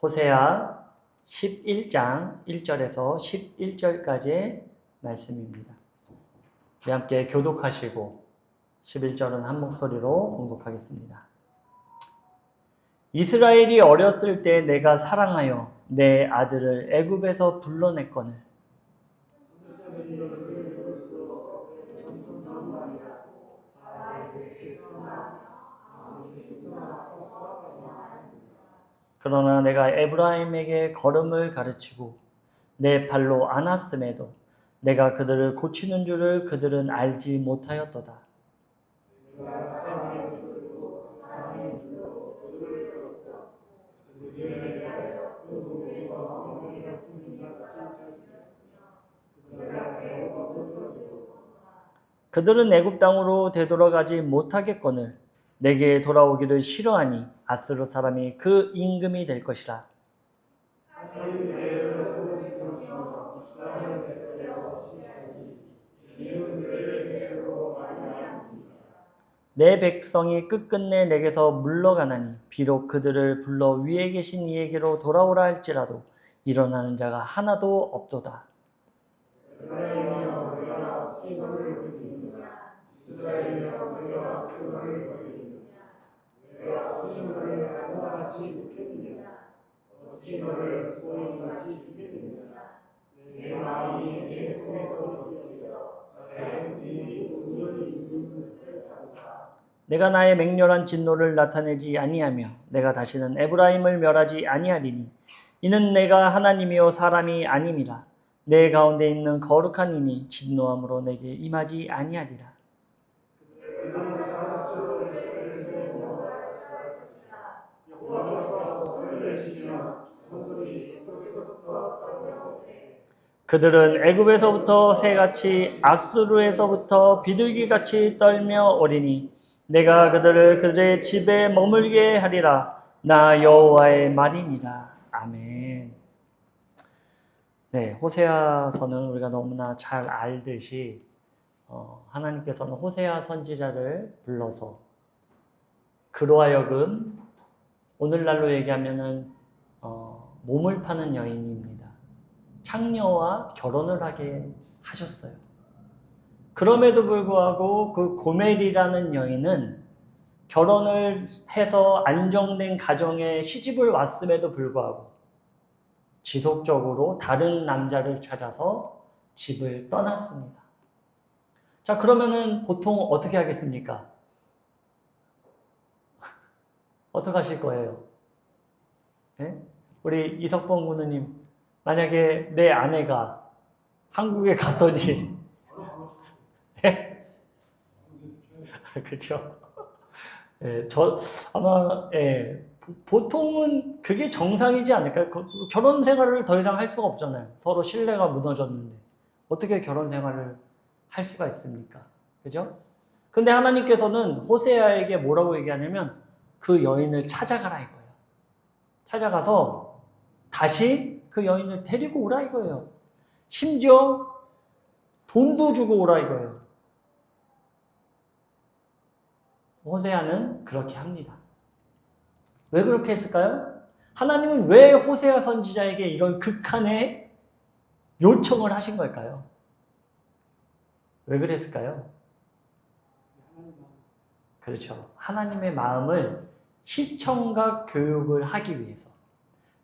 호세아 11장 1절에서 11절까지의 말씀입니다. 우리 함께 교독하시고 11절은 한 목소리로 봉독하겠습니다. 이스라엘이 어렸을 때 내가 사랑하여 내 아들을 애굽에서 불러냈거늘 그러나 내가 에브라임에게 걸음을 가르치고 내 발로 안았음에도 내가 그들을 고치는 줄을 그들은 알지 못하였도다. 그들은 애굽 땅으로 되돌아가지 못하겠거늘 내게 돌아오기를 싫어하니 아스루 사람이 그 임금이 될 것이라. 내 백성이 끝끝내 내게서 물러가나니 비록 그들을 불러 위에 계신 이에게로 돌아오라 할지라도 일어나는 자가 하나도 없도다. 내가 나의 맹렬한 진노를 나타내지 아니하며 내가 다시는 에브라임을 멸하지 아니하리니 이는 내가 하나님이요 사람이 아님이라. 내 가운데 있는 거룩한 이니 진노함으로 내게 임하지 아니하리라. 그들은 애굽에서부터 새같이 아스루에서부터 비둘기같이 떨며 오리니 내가 그들을 그들의 집에 머물게 하리라. 나 여호와의 말이니라. 아멘. 네, 호세아서는 우리가 너무나 잘 알듯이 하나님께서는 호세아 선지자를 불러서 그로 하여금 오늘날로 얘기하면은 몸을 파는 여인입니다. 창녀와 결혼을 하게 하셨어요. 그럼에도 불구하고 그 고멜이라는 여인은 결혼을 해서 안정된 가정에 시집을 왔음에도 불구하고 지속적으로 다른 남자를 찾아서 집을 떠났습니다. 자, 그러면은 보통 어떻게 하겠습니까? 어떻게 하실 거예요? 네? 우리 이석봉 군우님, 만약에 내 아내가 한국에 갔더니 그렇죠. 예, 아마 보통은 그게 정상이지 않을까요? 결혼 생활을 더 이상 할 수가 없잖아요. 서로 신뢰가 무너졌는데 어떻게 결혼 생활을 할 수가 있습니까? 그죠? 근데 하나님께서는 호세아에게 뭐라고 얘기하냐면 그 여인을 찾아가라 이거예요. 찾아가서 다시 그 여인을 데리고 오라 이거예요. 심지어 돈도 주고 오라 이거예요. 호세아는 그렇게 합니다. 왜 그렇게 했을까요? 하나님은 왜 호세아 선지자에게 이런 극한의 요청을 하신 걸까요? 왜 그랬을까요? 그렇죠. 하나님의 마음을 시청각 교육을 하기 위해서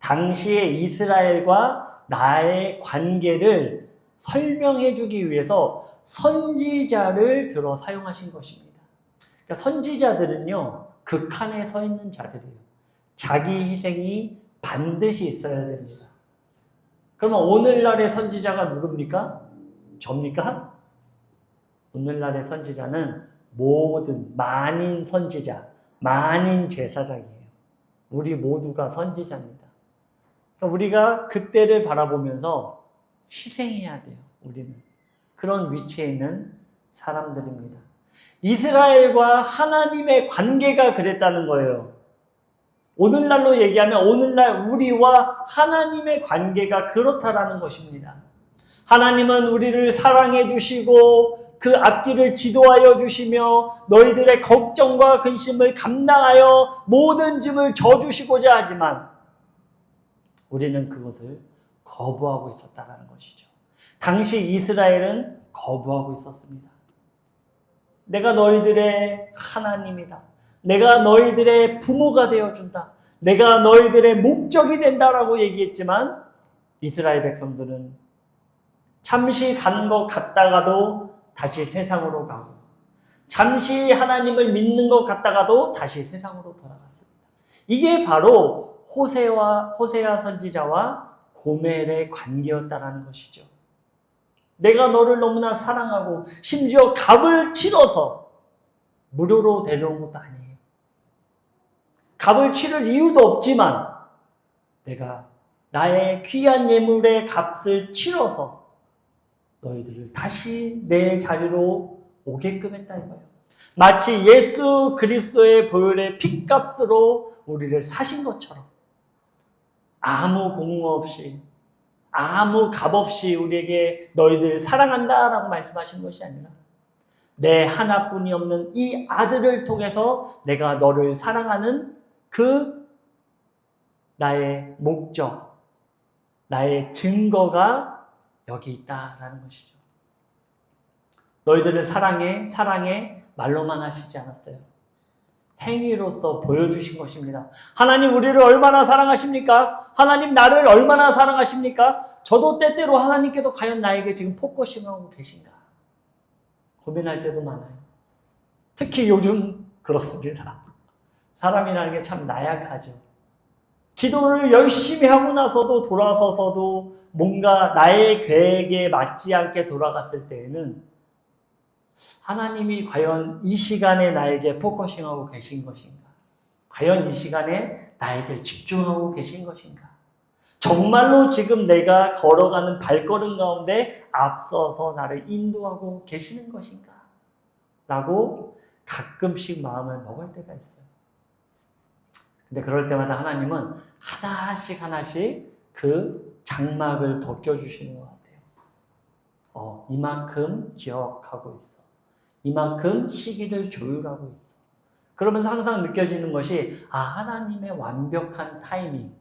당시의 이스라엘과 나의 관계를 설명해 주기 위해서 선지자를 들어 사용하신 것입니다. 그러니까 선지자들은요, 극한에 서 있는 자들이에요. 자기 희생이 반드시 있어야 됩니다. 그러면 오늘날의 선지자가 누굽니까? 접니까? 오늘날의 선지자는 만인 선지자, 만인 제사장이에요. 우리 모두가 선지자입니다. 그러니까 우리가 그때를 바라보면서 희생해야 돼요. 우리는 그런 위치에 있는 사람들입니다. 이스라엘과 하나님의 관계가 그랬다는 거예요. 오늘날로 얘기하면 오늘날 우리와 하나님의 관계가 그렇다라는 것입니다. 하나님은 우리를 사랑해 주시고 그 앞길을 지도하여 주시며 너희들의 걱정과 근심을 감당하여 모든 짐을 져주시고자 하지만 우리는 그것을 거부하고 있었다는 것이죠. 당시 이스라엘은 거부하고 있었습니다. 내가 너희들의 하나님이다. 내가 너희들의 부모가 되어준다. 내가 너희들의 목적이 된다라고 얘기했지만 이스라엘 백성들은 잠시 간 것 같다가도 다시 세상으로 가고 잠시 하나님을 믿는 것 같다가도 다시 세상으로 돌아갔습니다. 이게 바로 호세아 선지자와 고멜의 관계였다라는 것이죠. 내가 너를 너무나 사랑하고 심지어 값을 치러서 무료로 데려온 것도 아니에요. 값을 치를 이유도 없지만 내가 나의 귀한 예물의 값을 치러서 너희들을 다시 내 자리로 오게끔 했다 이거예요. 마치 예수 그리스도의 보혈의 핏값으로 우리를 사신 것처럼 아무 공로 없이 아무 값 없이 우리에게 너희들 사랑한다라고 말씀하신 것이 아니라 내 하나뿐이 없는 이 아들을 통해서 내가 너를 사랑하는 그 나의 목적, 나의 증거가 여기 있다라는 것이죠. 너희들을 사랑해 말로만 하시지 않았어요. 행위로서 보여주신 것입니다. 하나님 우리를 얼마나 사랑하십니까? 하나님 나를 얼마나 사랑하십니까? 저도 때때로 하나님께서 과연 나에게 지금 포커싱하고 계신가? 고민할 때도 많아요. 특히 요즘 그렇습니다. 사람이라는 게 참 나약하죠. 기도를 열심히 하고 나서도 돌아서서도 뭔가 나의 계획에 맞지 않게 돌아갔을 때에는 하나님이 과연 이 시간에 나에게 포커싱하고 계신 것인가? 과연 이 시간에 나에게 집중하고 계신 것인가? 정말로 지금 내가 걸어가는 발걸음 가운데 앞서서 나를 인도하고 계시는 것인가? 라고 가끔씩 마음을 먹을 때가 있어요. 근데 그럴 때마다 하나님은 하나씩 그 장막을 벗겨주시는 것 같아요. 이만큼 기억하고 있어. 이만큼 시기를 조율하고 있어. 그러면서 항상 느껴지는 것이 하나님의 완벽한 타이밍.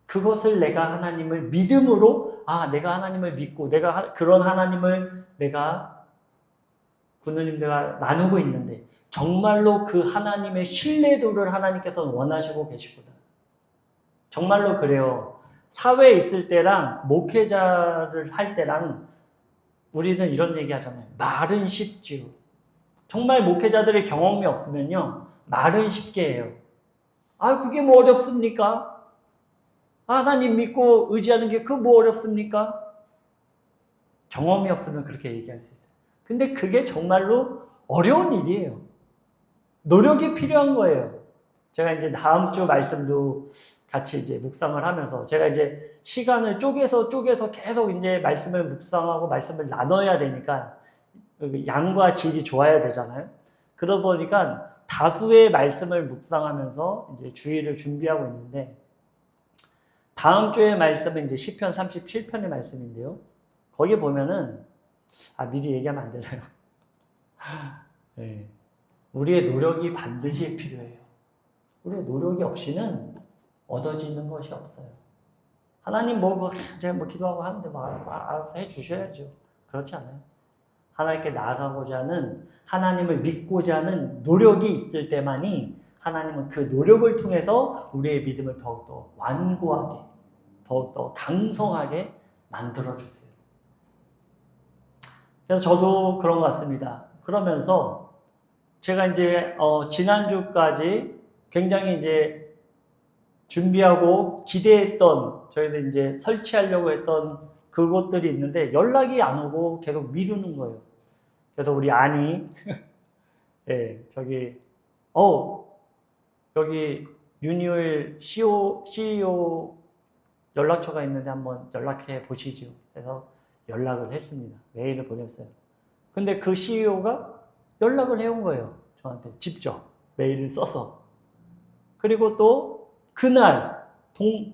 그것을 내가 하나님을 믿음으로 내가 하나님을 믿고 내가 그런 하나님을 내가 군우님들과 나누고 있는데 정말로 그 하나님의 신뢰도를 하나님께서 원하시고 계시구나. 정말로 그래요. 사회에 있을 때랑 목회자를 할 때랑 우리는 이런 얘기 하잖아요. 말은 쉽지요. 정말 목회자들의 경험이 없으면요. 말은 쉽게 해요. 그게 뭐 어렵습니까? 하나님 믿고 의지하는 게 뭐 어렵습니까? 경험이 없으면 그렇게 얘기할 수 있어요. 근데 그게 정말로 어려운 일이에요. 노력이 필요한 거예요. 제가 이제 다음 주 말씀도 같이 이제 묵상을 하면서 제가 이제 시간을 쪼개서 계속 이제 말씀을 묵상하고 말씀을 나눠야 되니까 양과 질이 좋아야 되잖아요. 그러다 보니까 다수의 말씀을 묵상하면서 이제 주일을 준비하고 있는데 다음 주의 말씀은 이제 시편 37편의 말씀인데요. 거기 보면은 미리 얘기하면 안 되나요? 네. 우리의 노력이 반드시 필요해요. 우리의 노력이 없이는 얻어지는 것이 없어요. 하나님 제가 기도하고 하는데 알아서 해주셔야죠. 그렇지 않아요. 하나님께 나아가고자 하는 하나님을 믿고자 하는 노력이 있을 때만이 하나님은 그 노력을 통해서 우리의 믿음을 더욱더 완고하게 더욱더 강성하게 만들어주세요. 그래서 저도 그런 것 같습니다. 그러면서 제가 이제 지난주까지 굉장히 이제 준비하고 기대했던 저희들 이제 설치하려고 했던 그것들이 있는데 연락이 안 오고 계속 미루는 거예요. 그래서 우리 안이 여기 윤희율 CEO 연락처가 있는데 한번 연락해 보시죠. 그래서 연락을 했습니다. 메일을 보냈어요. 근데 그 CEO가 연락을 해온 거예요. 저한테 직접 메일을 써서. 그리고 또 그날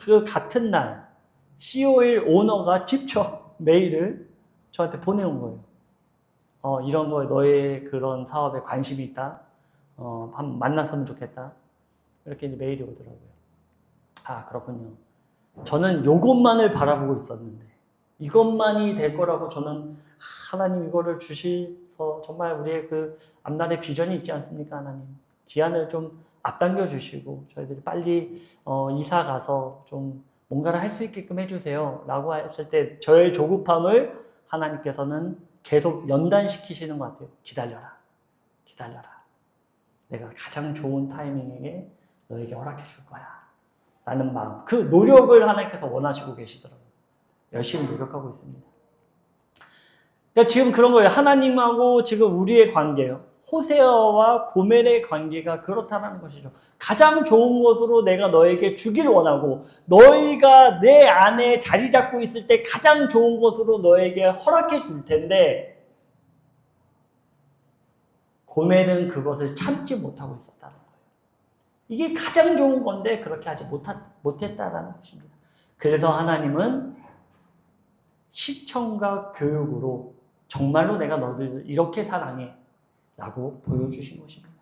그 같은 날 CO일 오너가 직접 메일을 저한테 보내온 거예요. 이런 거에 너의 그런 사업에 관심이 있다. 한번 만났으면 좋겠다. 이렇게 이제 메일이 오더라고요. 아, 그렇군요. 저는 요것만을 바라보고 있었는데 이것만이 될 거라고 저는 하나님 이거를 주셔서 정말 우리의 그 앞날의 비전이 있지 않습니까? 하나님 기한을 좀 앞당겨 주시고 저희들이 빨리 이사 가서 좀 뭔가를 할 수 있게끔 해주세요 라고 했을 때 저의 조급함을 하나님께서는 계속 연단시키시는 것 같아요. 기다려라, 기다려라. 내가 가장 좋은 타이밍에 너에게 허락해 줄 거야 라는 마음, 그 노력을 하나님께서 원하시고 계시더라고요. 열심히 노력하고 있습니다. 그러니까 지금 그런 거예요. 하나님하고 지금 우리의 관계예요. 호세아와 고멜의 관계가 그렇다는 것이죠. 가장 좋은 것으로 내가 너에게 주길 원하고 너희가 내 안에 자리 잡고 있을 때 가장 좋은 것으로 너에게 허락해 줄 텐데 고멜은 그것을 참지 못하고 있었다는 거예요. 이게 가장 좋은 건데 그렇게 하지 못했다라는 것입니다. 그래서 하나님은 시청과 교육으로 정말로 내가 너희를 이렇게 사랑해 라고 보여주신 것입니다.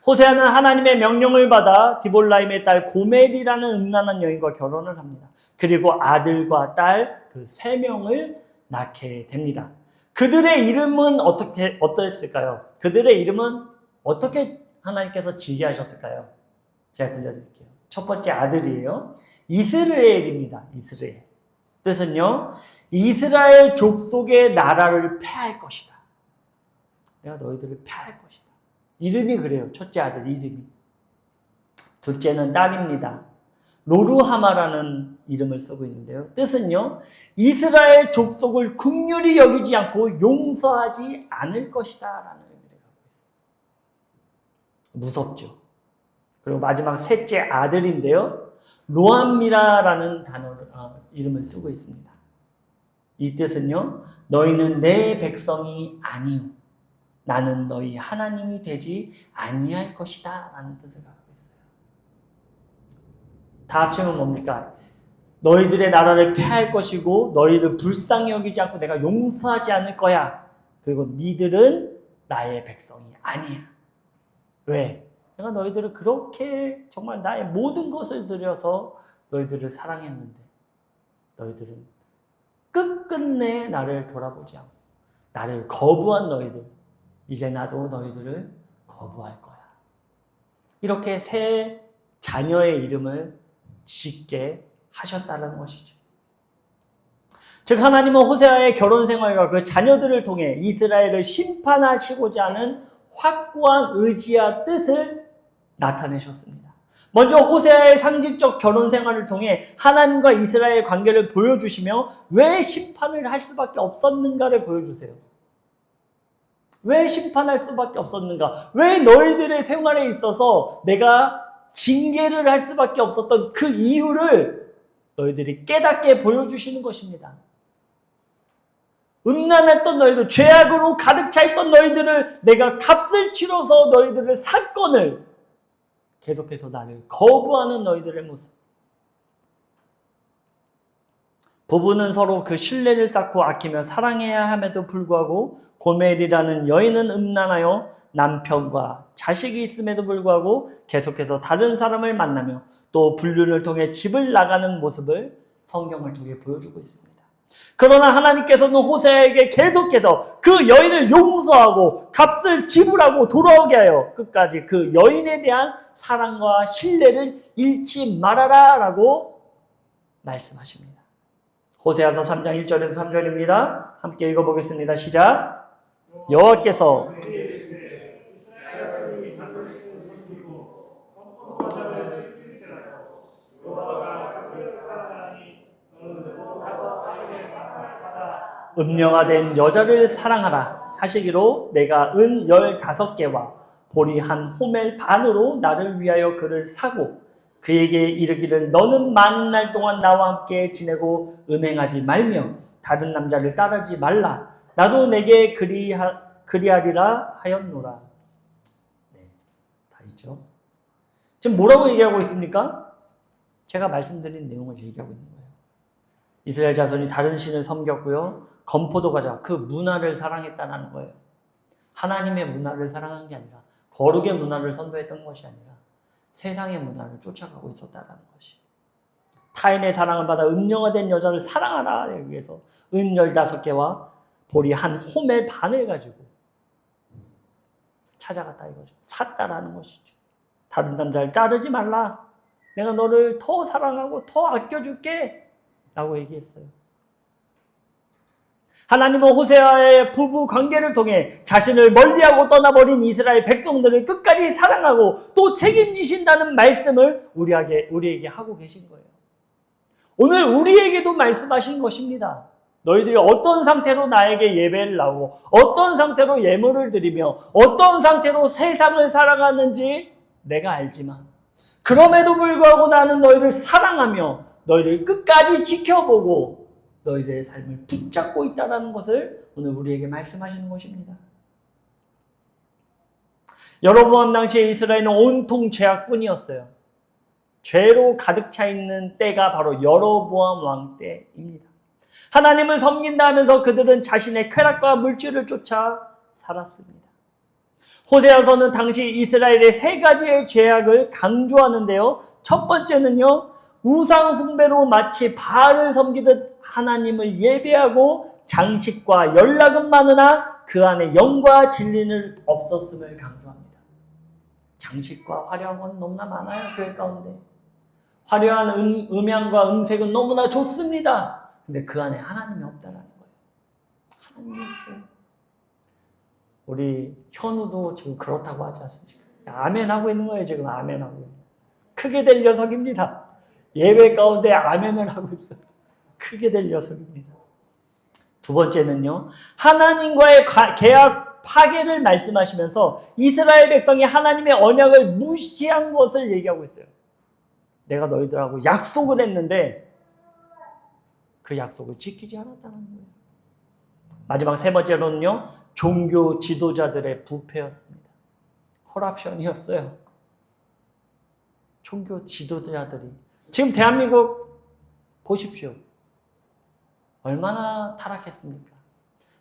호세아는 하나님의 명령을 받아 디볼라임의 딸 고멜이라는 음란한 여인과 결혼을 합니다. 그리고 아들과 딸 그 3명을 낳게 됩니다. 그들의 이름은 어떠했을까요? 그들의 이름은 어떻게 하나님께서 지게 하셨을까요? 제가 들려드릴게요. 첫 번째 아들이에요. 이스라엘입니다. 이스라엘. 뜻은요, 이스라엘 족속의 나라를 폐할 것이다. 내가 너희들을 폐할 것이다. 이름이 그래요. 첫째 아들 이름이. 둘째는 딸입니다. 로루하마라는 이름을 쓰고 있는데요. 뜻은요, 이스라엘 족속을 긍휼히 여기지 않고 용서하지 않을 것이다 라는 의미를 갖고 있습니다. 무섭죠. 그리고 마지막 셋째 아들인데요. 로암미라라는 이름을 쓰고 있습니다. 이 뜻은요, 너희는 내 백성이 아니요 나는 너희 하나님이 되지 아니할 것이다 라는 뜻을 갖고 있어요. 다 합치면 뭡니까? 너희들의 나라를 폐할 것이고 너희를 불쌍히 여기지 않고 내가 용서하지 않을 거야. 그리고 니들은 나의 백성이 아니야. 왜? 내가 너희들을 그렇게 정말 나의 모든 것을 들여서 너희들을 사랑했는데 너희들은 끝끝내 나를 돌아보지 않고 나를 거부한 너희들, 이제 나도 너희들을 거부할 거야. 이렇게 세 자녀의 이름을 짓게 하셨다는 것이죠. 즉 하나님은 호세아의 결혼 생활과 그 자녀들을 통해 이스라엘을 심판하시고자 하는 확고한 의지와 뜻을 나타내셨습니다. 먼저 호세아의 상징적 결혼 생활을 통해 하나님과 이스라엘의 관계를 보여주시며 왜 심판을 할 수밖에 없었는가를 보여주세요. 왜 심판할 수밖에 없었는가? 왜 너희들의 생활에 있어서 내가 징계를 할 수밖에 없었던 그 이유를 너희들이 깨닫게 보여주시는 것입니다. 음란했던 너희들, 죄악으로 가득 차 있던 너희들을 내가 값을 치러서 너희들을 사건을 계속해서 나를 거부하는 너희들의 모습. 부부는 서로 그 신뢰를 쌓고 아끼며 사랑해야 함에도 불구하고 고멜이라는 여인은 음란하여 남편과 자식이 있음에도 불구하고 계속해서 다른 사람을 만나며 또 불륜을 통해 집을 나가는 모습을 성경을 통해 보여주고 있습니다. 그러나 하나님께서는 호세아에게 계속해서 그 여인을 용서하고 값을 지불하고 돌아오게 하여 끝까지 그 여인에 대한 사랑과 신뢰를 잃지 말아라 라고 말씀하십니다. 호세아서 3장 1절에서 3절입니다. 함께 읽어보겠습니다. 시작. 여호와께서 음령화된 여자를 사랑하라 하시기로 내가 은 15개와 보리 한 호멜 반으로 나를 위하여 그를 사고 그에게 이르기를 너는 많은 날 동안 나와 함께 지내고 음행하지 말며 다른 남자를 따르지 말라. 나도 내게 그리하리라 하였노라. 네, 다 있죠. 지금 뭐라고 얘기하고 있습니까? 제가 말씀드린 내용을 얘기하고 있는 거예요. 이스라엘 자손이 다른 신을 섬겼고요. 건포도 과자, 그 문화를 사랑했다는 거예요. 하나님의 문화를 사랑한 게 아니라 거룩의 문화를 선도했던 것이 아니라 세상의 문화를 쫓아가고 있었다는 것이. 타인의 사랑을 받아 음녀가 된 여자를 사랑하라. 여기에서 은 15개와 보리 한 호멜 반을 가지고 찾아갔다 이거죠. 샀다라는 것이죠. 다른 남자를 따르지 말라. 내가 너를 더 사랑하고 더 아껴줄게. 라고 얘기했어요. 하나님은 호세아의 부부 관계를 통해 자신을 멀리하고 떠나버린 이스라엘 백성들을 끝까지 사랑하고 또 책임지신다는 말씀을 우리에게 하고 계신 거예요. 오늘 우리에게도 말씀하신 것입니다. 너희들이 어떤 상태로 나에게 예배를 나오고 어떤 상태로 예물을 드리며 어떤 상태로 세상을 살아가는지 내가 알지만 그럼에도 불구하고 나는 너희를 사랑하며 너희를 끝까지 지켜보고 너희들의 삶을 붙잡고 있다는 것을 오늘 우리에게 말씀하시는 것입니다. 여로보암 당시에 이스라엘은 온통 죄악뿐이었어요. 죄로 가득 차 있는 때가 바로 여로보암 왕 때입니다. 하나님을 섬긴다 하면서 그들은 자신의 쾌락과 물질을 쫓아 살았습니다. 호세아서는 당시 이스라엘의 3가지의 죄악을 강조하는데요. 첫 번째는요, 우상 숭배로 마치 바알을 섬기듯 하나님을 예배하고 장식과 연락은 많으나 그 안에 영과 진리는 없었음을 강조합니다. 장식과 화려한 건 너무나 많아요, 교회 가운데. 화려한 음향과 음색은 너무나 좋습니다. 근데 그 안에 하나님이 없다라는 거예요. 하나님이 없어요. 우리 현우도 지금 그렇다고 하지 않습니까? 아멘 하고 있는 거예요, 지금 아멘 하고. 크게 될 녀석입니다. 예배 가운데 아멘을 하고 있어요. 크게 될 녀석입니다. 두 번째는요, 하나님과의 계약 파괴를 말씀하시면서 이스라엘 백성이 하나님의 언약을 무시한 것을 얘기하고 있어요. 내가 너희들하고 약속을 했는데 그 약속을 지키지 않았다는 거예요. 마지막 3번째로는요, 종교 지도자들의 부패였습니다. 커럽션이었어요. 종교 지도자들이. 지금 대한민국 보십시오. 얼마나 타락했습니까?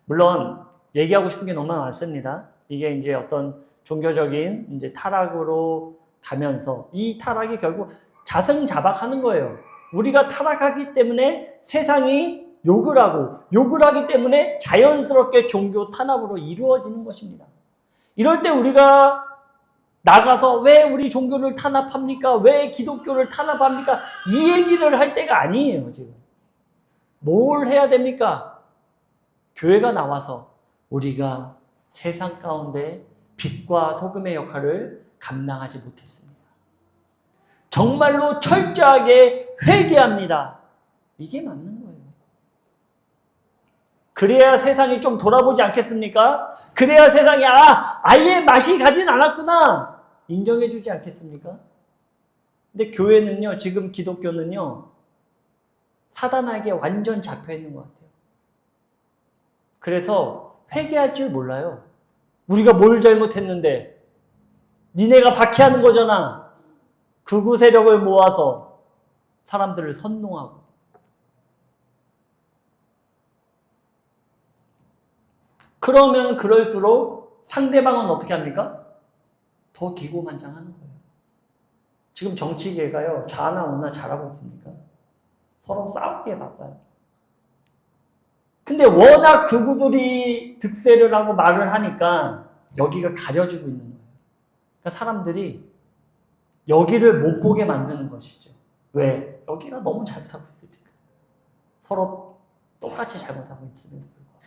물론 얘기하고 싶은 게 너무 많습니다. 이게 이제 어떤 종교적인 이제 타락으로 가면서 이 타락이 결국 자승자박하는 거예요. 우리가 타락하기 때문에 세상이 욕을 하기 때문에 자연스럽게 종교 탄압으로 이루어지는 것입니다. 이럴 때 우리가 나가서 왜 우리 종교를 탄압합니까? 왜 기독교를 탄압합니까? 이 얘기를 할 때가 아니에요, 지금. 뭘 해야 됩니까? 교회가 나와서 우리가 세상 가운데 빛과 소금의 역할을 감당하지 못했습니다. 정말로 철저하게 회개합니다. 이게 맞는 거예요. 그래야 세상이 좀 돌아보지 않겠습니까? 그래야 세상이 아예 맛이 가진 않았구나 인정해 주지 않겠습니까? 근데 교회는요, 지금 기독교는요, 사단에게 완전 잡혀 있는 것 같아요. 그래서 회개할 줄 몰라요. 우리가 뭘 잘못했는데 니네가 박해하는 거잖아. 극우 세력을 모아서 사람들을 선동하고. 그러면 그럴수록 상대방은 어떻게 합니까? 더 기고만장하는 거예요. 지금 정치계가요, 좌나 우나 잘하고 있습니까? 서로 싸우기에 바빠요. 근데 워낙 극우들이 득세를 하고 말을 하니까 여기가 가려지고 있는 거예요. 그러니까 사람들이 여기를 못 보게 만드는 것이죠. 왜? 여기가 너무 잘못하고 있으니까. 서로 똑같이 잘못하고 있음에도 불구하고.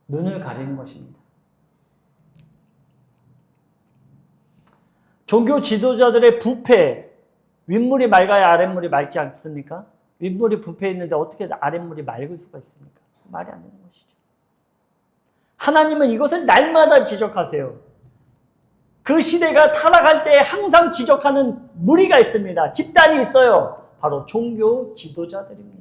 눈을 가리는 것입니다. 종교 지도자들의 부패, 윗물이 맑아야 아랫물이 맑지 않습니까? 윗물이 부패 있는데 어떻게 아랫물이 맑을 수가 있습니까? 말이 안 되는 것이죠. 하나님은 이것을 날마다 지적하세요. 그 시대가 타락할 때 항상 지적하는 무리가 있습니다. 집단이 있어요. 바로 종교 지도자들입니다.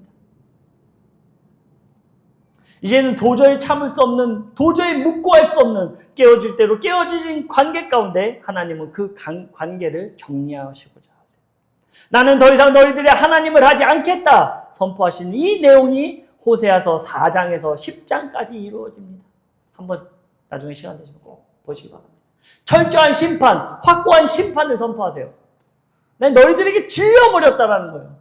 이제는 도저히 참을 수 없는, 도저히 묵고할 수 없는 깨어질 대로 깨어진 관계 가운데 하나님은 그 관계를 정리하시고자 하세요. 나는 더 이상 너희들이 하나님을 하지 않겠다 선포하신 이 내용이 호세아서 4장에서 10장까지 이루어집니다. 한번 나중에 시간 되시면 꼭 보시기 바랍니다. 철저한 심판, 확고한 심판을 선포하세요. 내가 너희들에게 질려버렸다라는 거예요.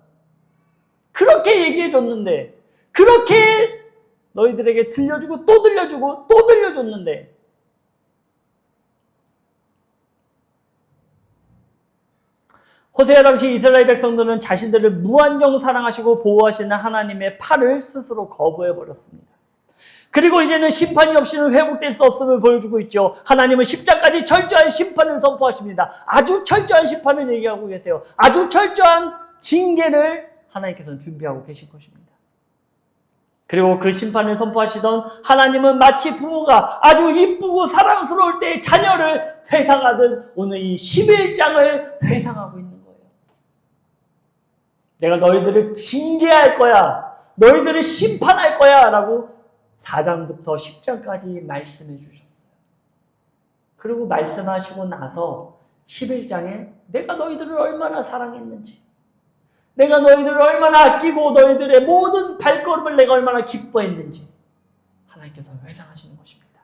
그렇게 얘기해 줬는데, 그렇게 너희들에게 들려주고 또 들려주고 또 들려줬는데, 호세아 당시 이스라엘 백성들은 자신들을 무한정 사랑하시고 보호하시는 하나님의 팔을 스스로 거부해버렸습니다. 그리고 이제는 심판이 없이는 회복될 수 없음을 보여주고 있죠. 하나님은 십자가까지 철저한 심판을 선포하십니다. 아주 철저한 심판을 얘기하고 계세요. 아주 철저한 징계를 하나님께서는 준비하고 계신 것입니다. 그리고 그 심판을 선포하시던 하나님은 마치 부모가 아주 이쁘고 사랑스러울 때 자녀를 회상하듯 오늘 이 11장을 회상하고 있는 거예요. 내가 너희들을 징계할 거야. 너희들을 심판할 거야. 라고 4장부터 10장까지 말씀해 주셨어요. 그리고 말씀하시고 나서 11장에 내가 너희들을 얼마나 사랑했는지, 내가 너희들을 얼마나 아끼고 너희들의 모든 발걸음을 내가 얼마나 기뻐했는지 하나님께서 회상하시는 것입니다.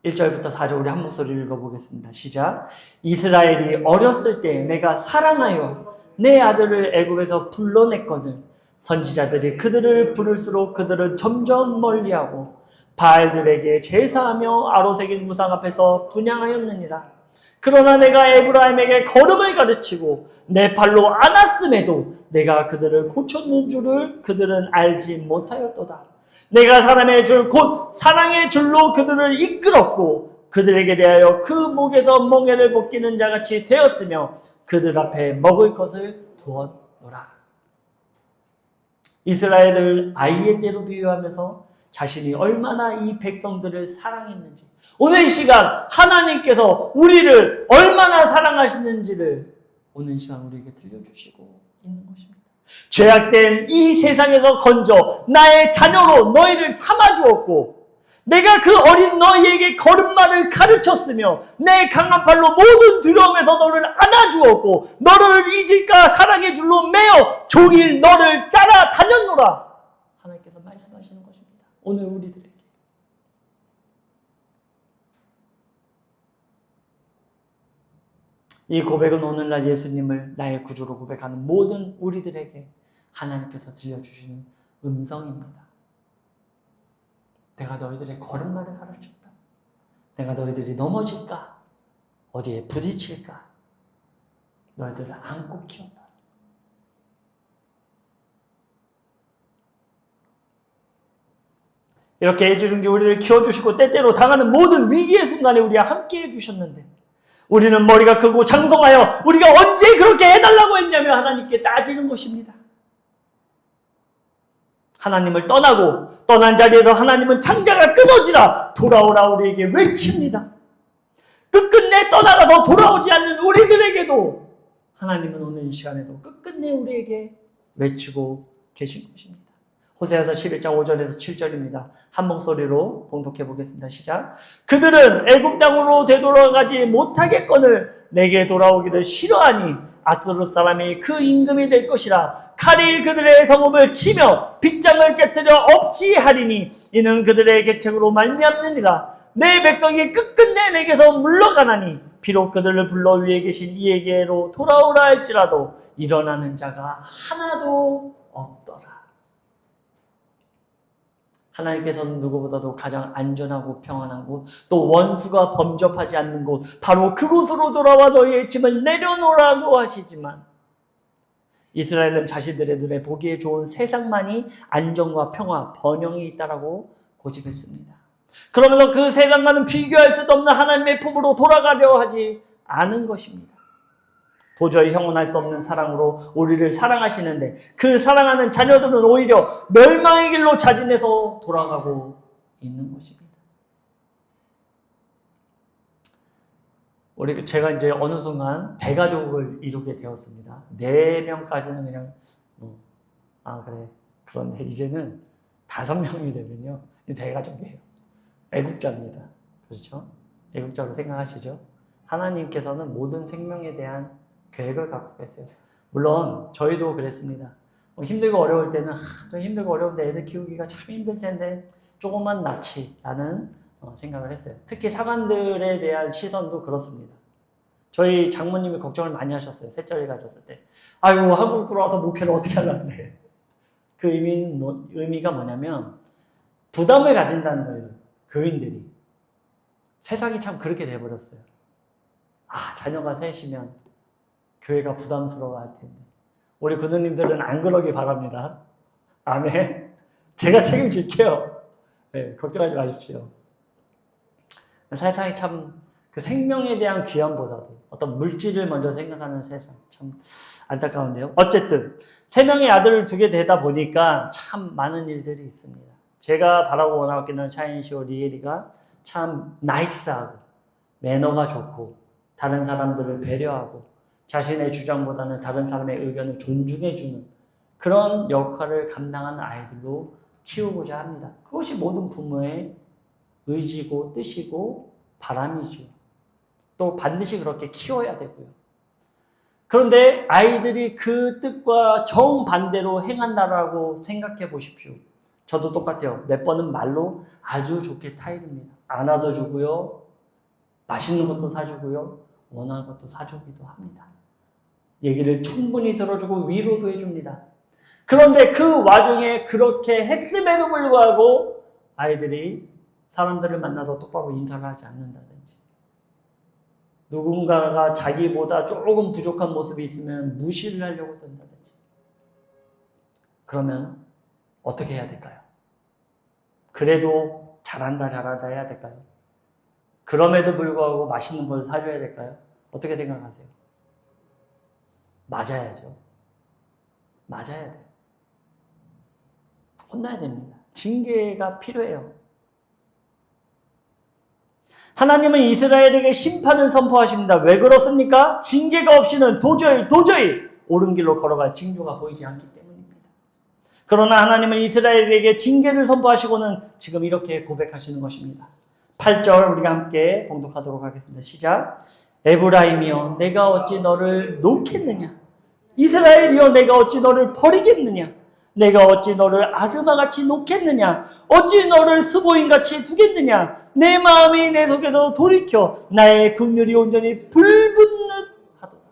1절부터 4절 우리 한 목소리 읽어보겠습니다. 시작. 이스라엘이 어렸을 때 내가 사랑하여 내 아들을 애굽에서 불러냈거든. 선지자들이 그들을 부를수록 그들은 점점 멀리하고 바알들에게 제사하며 아로새긴 무상 앞에서 분향하였느니라. 그러나 내가 에브라임에게 걸음을 가르치고 내 팔로 안았음에도 내가 그들을 고쳤는 줄을 그들은 알지 못하였도다. 내가 사람의 줄 곧 사랑의 줄로 그들을 이끌었고 그들에게 대하여 그 목에서 멍에를 벗기는 자같이 되었으며 그들 앞에 먹을 것을 두었노라. 이스라엘을 아이의 때로 비유하면서 자신이 얼마나 이 백성들을 사랑했는지, 오늘 이 시간 하나님께서 우리를 얼마나 사랑하시는지를 오늘 이 시간 우리에게 들려주시고 있는 것입니다. 죄악된 이 세상에서 건져 나의 자녀로 너희를 삼아주었고, 내가 그 어린 너희에게 걸음마를 가르쳤으며 내 강한 팔로 모든 두려움에서 너를 안아주었고 너를 잊을까 사랑의 줄로 매어 종일 너를 따라 다녔노라. 하나님께서 말씀하시는 것입니다. 오늘 우리들에게 이 고백은 오늘날 예수님을 나의 구주로 고백하는 모든 우리들에게 하나님께서 들려주시는 음성입니다. 내가 너희들의 걸음마를 가르쳤다. 내가 너희들이 넘어질까? 어디에 부딪힐까? 너희들을 안고 키웠다. 이렇게 애지중지 우리를 키워주시고 때때로 당하는 모든 위기의 순간에 우리와 함께 해주셨는데, 우리는 머리가 크고 장성하여 우리가 언제 그렇게 해달라고 했냐며 하나님께 따지는 것입니다. 하나님을 떠나고 떠난 자리에서 하나님은 창자가 끊어지라 돌아오라 우리에게 외칩니다. 끝끝내 떠나가서 돌아오지 않는 우리들에게도 하나님은 오늘 이 시간에도 끝끝내 우리에게 외치고 계신 것입니다. 호세아서 11장 5절에서 7절입니다. 한 목소리로 봉독해 보겠습니다. 시작. 그들은 애굽 땅으로 되돌아가지 못하겠거늘 내게 돌아오기를 싫어하니 아수르 사람이 그 임금이 될 것이라. 칼이 그들의 성읍을 치며 빗장을 깨뜨려 없이 하리니 이는 그들의 계책으로 말미암느니라. 내 백성이 끝끝내 내게서 물러가나니 비록 그들을 불러 위에 계신 이에게로 돌아오라 할지라도 일어나는 자가 하나도 없더라. 하나님께서는 누구보다도 가장 안전하고 평안한 곳, 또 원수가 범접하지 않는 곳, 바로 그곳으로 돌아와 너희의 짐을 내려놓으라고 하시지만 이스라엘은 자신들의 눈에 보기에 좋은 세상만이 안정과 평화, 번영이 있다라고 고집했습니다. 그러면서 그 세상과는 비교할 수도 없는 하나님의 품으로 돌아가려 하지 않은 것입니다. 도저히 형언할 수 없는 사랑으로 우리를 사랑하시는데 그 사랑하는 자녀들은 오히려 멸망의 길로 자진해서 돌아가고 있는 것입니다. 제가 이제 어느 순간 대가족을 이루게 되었습니다. 4명까지는 그냥 그래. 그런데 이제는 5명이 되면요 대가족이에요. 애국자입니다. 그렇죠? 애국자로 생각하시죠? 하나님께서는 모든 생명에 대한 계획을 갖고 계세요. 물론 저희도 그랬습니다. 힘들고 어려울 때는 좀 힘들고 어려운데 애들 키우기가 참 힘들 텐데 조금만 낫지 라는 생각을 했어요. 특히 사관들에 대한 시선도 그렇습니다. 저희 장모님이 걱정을 많이 하셨어요. 셋째를 가졌을 때. 아이고, 한국 들어와서 목회를 어떻게 하려는데. 그 의미가 뭐냐면 부담을 가진다는 거예요. 교인들이. 세상이 참 그렇게 돼버렸어요. 아, 자녀가 셋이면 교회가 부담스러워할 텐데. 우리 군우님들은 안 그러기 바랍니다. 아멘. 제가 책임질게요. 네, 걱정하지 마십시오. 세상이 참 그 생명에 대한 귀함보다도 어떤 물질을 먼저 생각하는 세상, 참 안타까운데요. 어쨌든 3명의 아들을 두게 되다 보니까 참 많은 일들이 있습니다. 제가 바라고 원하기는 샤인시오 리에리가 참 나이스하고 매너가 좋고 다른 사람들을 배려하고 자신의 주장보다는 다른 사람의 의견을 존중해주는 그런 역할을 감당하는 아이들로 키우고자 합니다. 그것이 모든 부모의 의지고 뜻이고 바람이죠. 또 반드시 그렇게 키워야 되고요. 그런데 아이들이 그 뜻과 정반대로 행한다라고 생각해 보십시오. 저도 똑같아요. 몇 번은 말로 아주 좋게 타일입니다. 안아도 주고요. 맛있는 것도 사주고요. 원하는 것도 사주기도 합니다. 얘기를 충분히 들어주고 위로도 해줍니다. 그런데 그 와중에 그렇게 했음에도 불구하고 아이들이 사람들을 만나서 똑바로 인사를 하지 않는다든지 누군가가 자기보다 조금 부족한 모습이 있으면 무시를 하려고 든다든지 그러면 어떻게 해야 될까요? 그래도 잘한다 해야 될까요? 그럼에도 불구하고 맛있는 걸 사줘야 될까요? 어떻게 생각하세요? 맞아야죠. 맞아야 돼요. 혼나야 됩니다. 징계가 필요해요. 하나님은 이스라엘에게 심판을 선포하십니다. 왜 그렇습니까? 징계가 없이는 도저히 옳은 길로 걸어갈 징조가 보이지 않기 때문입니다. 그러나 하나님은 이스라엘에게 징계를 선포하시고는 지금 이렇게 고백하시는 것입니다. 8절 우리가 함께 봉독하도록 하겠습니다. 시작. 에브라임이여 내가 어찌 너를 놓겠느냐? 이스라엘이여 내가 어찌 너를 버리겠느냐? 내가 어찌 너를 아드마같이 놓겠느냐? 어찌 너를 스보임같이 두겠느냐? 내 마음이 내 속에서 돌이켜 나의 긍휼이 온전히 불붙는 하도다.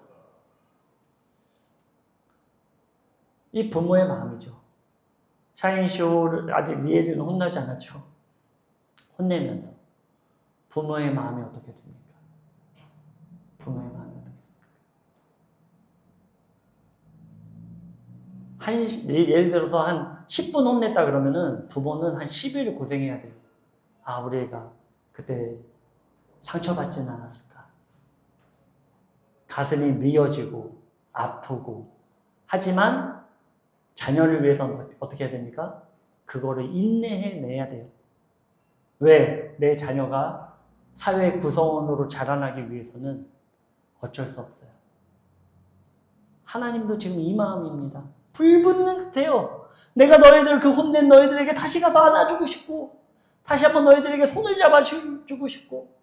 이 부모의 마음이죠. 샤인시오를 아직 리에리는 혼나지 않았죠. 혼내면서 부모의 마음이 어떻겠습니까? 부모의 마음이 어떻겠습니까? 예를 들어서 한 10분 혼냈다 그러면은 부모는 한 10일 고생해야 돼요. 아, 우리 애가 그때 상처받지는 않았을까? 가슴이 미어지고 아프고 하지만 자녀를 위해서는 어떻게 해야 됩니까? 그거를 인내해내야 돼요. 왜? 내 자녀가 사회 구성원으로 자라나기 위해서는 어쩔 수 없어요. 하나님도 지금 이 마음입니다. 불붙는 듯해요. 내가 너희들 그 혼낸 너희들에게 다시 가서 안아주고 싶고 다시 한번 너희들에게 손을 잡아주고 싶고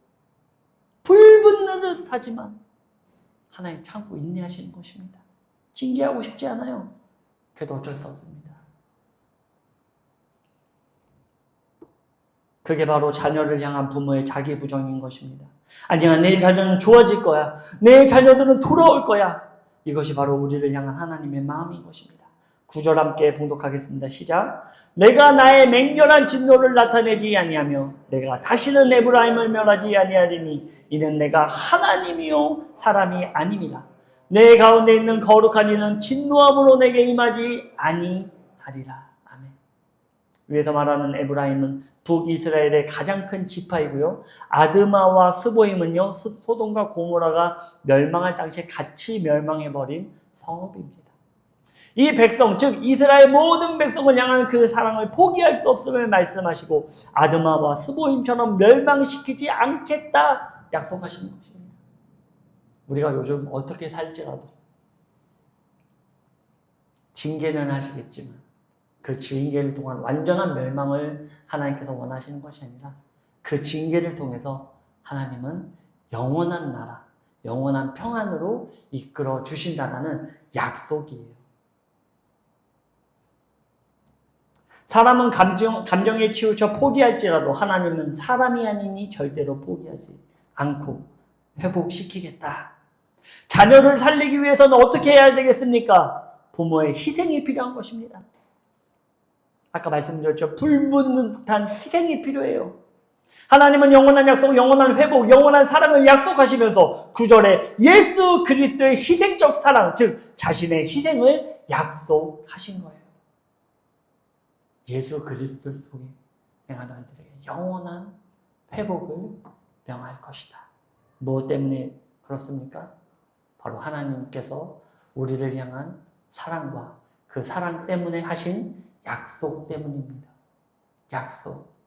불붙는 듯 하지만 하나님 참고 인내하시는 것입니다. 징계하고 싶지 않아요. 그래도 어쩔 수 없습니다. 그게 바로 자녀를 향한 부모의 자기 부정인 것입니다. 아니야, 내 자녀는 좋아질 거야. 내 자녀들은 돌아올 거야. 이것이 바로 우리를 향한 하나님의 마음인 것입니다. 9절 함께 봉독하겠습니다. 시작. 내가 나의 맹렬한 진노를 나타내지 아니하며 내가 다시는 에브라임을 멸하지 아니하리니 이는 내가 하나님이요 사람이 아님이라. 내 가운데 있는 거룩한 이는 진노함으로 내게 임하지 아니하리라. 아멘. 위에서 말하는 에브라임은 북이스라엘의 가장 큰 지파이고요. 아드마와 스보임은요, 소돔과 고모라가 멸망할 당시에 같이 멸망해버린 성읍입니다. 이 백성, 즉 이스라엘 모든 백성을 향한 그 사랑을 포기할 수 없음을 말씀하시고 아드마와 스보임처럼 멸망시키지 않겠다 약속하시는 것입니다. 우리가 요즘 어떻게 살지라도 징계는 하시겠지만 그 징계를 통한 완전한 멸망을 하나님께서 원하시는 것이 아니라 그 징계를 통해서 하나님은 영원한 나라, 영원한 평안으로 이끌어 주신다는 약속이에요. 사람은 감정에 치우쳐 포기할지라도 하나님은 사람이 아니니 절대로 포기하지 않고 회복시키겠다 자녀를 살리기 위해서는 어떻게 해야 되겠습니까? 부모의 희생이 필요한 것입니다. 아까 말씀드렸죠. 불붙는 듯한 희생이 필요해요. 하나님은 영원한 약속, 영원한 회복, 영원한 사랑을 약속하시면서 9절에 예수 그리스도의 희생적 사랑, 즉 자신의 희생을 약속하신 거예요. 예수 그리스도를 통해 내가 너희들에게 영원한 회복을 명할 것이다. 무엇 때문에 그렇습니까? 바로 하나님께서 우리를 향한 사랑과 그 사랑 때문에 하신 약속 때문입니다. 약속.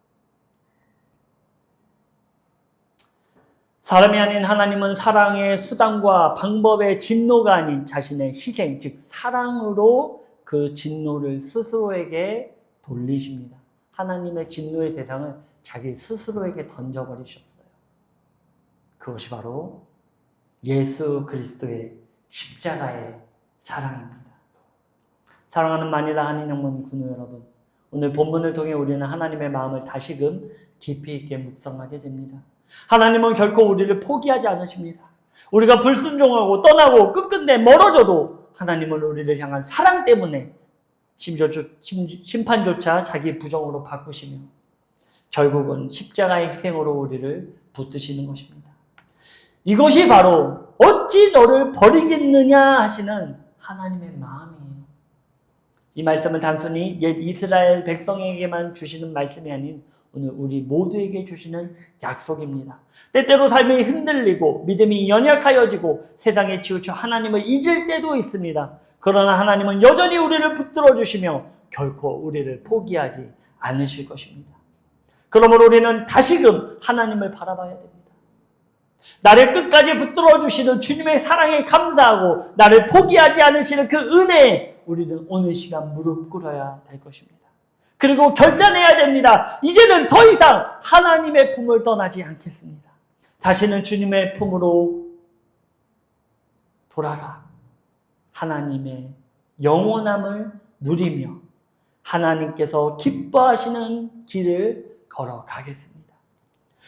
사람이 아닌 하나님은 사랑의 수단과 방법의 진노가 아닌 자신의 희생, 즉 사랑으로 그 진노를 스스로에게 돌리십니다. 하나님의 진노의 대상을 자기 스스로에게 던져버리셨어요. 그것이 바로 예수 그리스도의 십자가의 사랑입니다. 사랑하는 마닐라 한인영문 군우 여러분, 오늘 본문을 통해 우리는 하나님의 마음을 다시금 깊이 있게 묵상하게 됩니다. 하나님은 결코 우리를 포기하지 않으십니다. 우리가 불순종하고 떠나고 끝끝내 멀어져도 하나님은 우리를 향한 사랑 때문에 심지어 심판조차 자기 부정으로 바꾸시며 결국은 십자가의 희생으로 우리를 붙드시는 것입니다. 이것이 바로 어찌 너를 버리겠느냐 하시는 하나님의 마음이에요. 이 말씀은 단순히 옛 이스라엘 백성에게만 주시는 말씀이 아닌 오늘 우리 모두에게 주시는 약속입니다. 때때로 삶이 흔들리고 믿음이 연약하여지고 세상에 치우쳐 하나님을 잊을 때도 있습니다. 그러나 하나님은 여전히 우리를 붙들어 주시며 결코 우리를 포기하지 않으실 것입니다. 그러므로 우리는 다시금 하나님을 바라봐야 됩니다. 나를 끝까지 붙들어 주시는 주님의 사랑에 감사하고 나를 포기하지 않으시는 그 은혜에 우리는 오늘 시간 무릎 꿇어야 될 것입니다. 그리고 결단해야 됩니다. 이제는 더 이상 하나님의 품을 떠나지 않겠습니다. 다시는 주님의 품으로 돌아가 하나님의 영원함을 누리며 하나님께서 기뻐하시는 길을 걸어가겠습니다.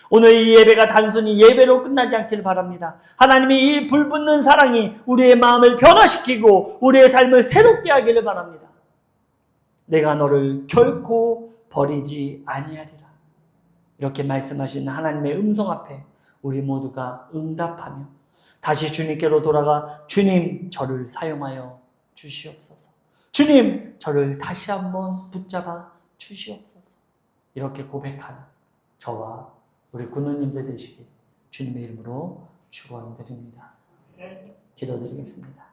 오늘 이 예배가 단순히 예배로 끝나지 않기를 바랍니다. 하나님이 이 불붙는 사랑이 우리의 마음을 변화시키고 우리의 삶을 새롭게 하기를 바랍니다. 내가 너를 결코 버리지 아니하리라. 이렇게 말씀하신 하나님의 음성 앞에 우리 모두가 응답하며 다시 주님께로 돌아가 주님 저를 사용하여 주시옵소서. 주님 저를 다시 한번 붙잡아 주시옵소서. 이렇게 고백하는 저와 우리 군우님들 되시길 주님의 이름으로 축원드립니다. 기도드리겠습니다.